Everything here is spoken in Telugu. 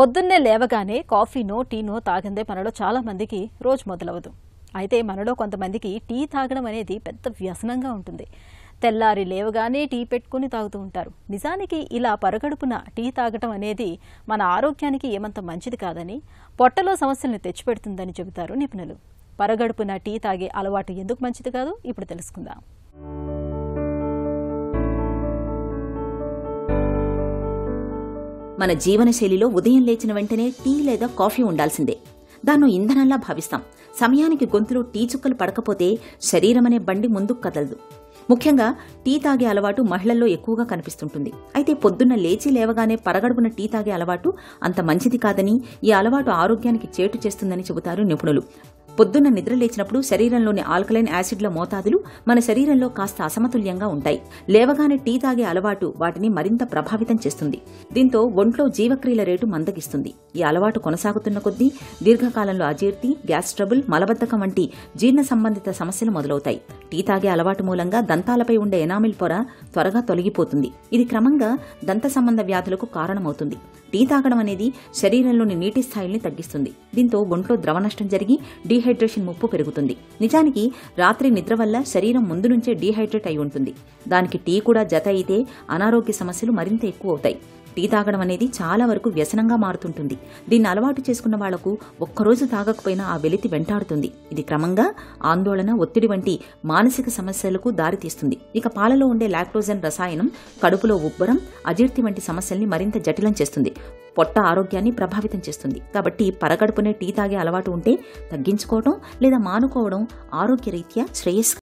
పొద్దున్నే లేవగానే కాఫీనో టీనో తాగిందే మనలో చాలా మందికి రోజు మొదలవదు. అయితే మనలో కొంతమందికి టీ తాగడం అనేది పెద్ద వ్యసనంగా ఉంటుంది. తెల్లారి లేవగానే టీ పెట్టుకుని తాగుతూ ఉంటారు. నిజానికి ఇలా పరగడుపున టీ తాగడం అనేది మన ఆరోగ్యానికి ఏమంత మంచిది కాదని, పొట్టలో సమస్యలను తెచ్చిపెడుతుందని చెబుతారు నిపుణులు. పరగడుపున టీ తాగే అలవాటు ఎందుకు మంచిది కాదు ఇప్పుడు తెలుసుకుందాం. మన జీవనశైలిలో ఉదయం లేచిన వెంటనే టీ లేదా కాఫీ ఉండాల్సిందే. దాన్ని ఇంధనంలా భావిస్తాం. సమయానికి గొంతులో టీ చుక్కలు పడకపోతే శరీరమనే బండి ముందుకు కదలదు. ముఖ్యంగా టీ తాగే అలవాటు మహిళల్లో ఎక్కువగా కనిపిస్తుంటుంది. అయితే పొద్దున్న లేవగానే పరగడుపున టీ తాగే అలవాటు అంత మంచిది కాదని, ఈ అలవాటు ఆరోగ్యానికి చేటు చేస్తుందని చెబుతారు నిపుణులు. పొద్దున్న నిద్ర లేచినప్పుడు శరీరంలోని ఆల్కలైన్ యాసిడ్ల మోతాదులు మన శరీరంలో కాస్త అసమతుల్యంగా ఉంటాయి. లేవగానే టీ తాగే అలవాటు వాటిని మరింత ప్రభావితం చేస్తుంది. దీంతో ఒంట్లో జీవక్రియల రేటు మందగిస్తుంది. ఈ అలవాటు కొనసాగుతున్న కొద్దీ దీర్ఘకాలంలో అజీర్తి, గ్యాస్ ట్రబుల్, మలబద్ధకం వంటి జీర్ణ సంబంధిత సమస్యలు మొదలవుతాయి. టీ తాగే అలవాటు మూలంగా దంతాలపై ఉండే ఎనామిల్ పొర త్వరగా తొలగిపోతుంది. ఇది క్రమంగా దంత సంబంధ వ్యాధులకు కారణమవుతుంది. టీ తాగడం అనేది శరీరంలోని నీటి స్థాయిల్ని తగ్గిస్తుంది. దీంతో ఒంట్లో ద్రవ నష్టం జరిగి డీహైడ్రేషన్ ముప్పు పెరుగుతుంది. నిజానికి రాత్రి నిద్ర వల్ల శరీరం ముందు నుంచే డీహైడ్రేట్ అయి ఉంటుంది. దానికి టీ కూడా జత అయితే అనారోగ్య సమస్యలు మరింత ఎక్కువ అవుతాయి. టీ తాగడం అనేది చాలా వరకు వ్యసనంగా మారుతుంటుంది. దీన్ని అలవాటు చేసుకున్న వాళ్లకు ఒక్కరోజు తాగకపోయినా ఆ వెలితి వెంటాడుతుంది. ఇది క్రమంగా ఆందోళన, ఒత్తిడి వంటి మానసిక సమస్యలకు దారితీస్తుంది. ఇక పాలలో ఉండే లాక్టోజన్ రసాయనం కడుపులో ఉబ్బరం, అజీర్తి వంటి సమస్యల్ని మరింత జటిలం చేస్తుంది. పొట్ట ఆరోగ్యాన్ని ప్రభావితం చేస్తుంది. కాబట్టి పరగడుపునే టీ తాగే అలవాటు ఉంటే తగ్గించుకోవడం లేదా మానుకోవడం ఆరోగ్యరీత్యా శ్రేయస్కరం.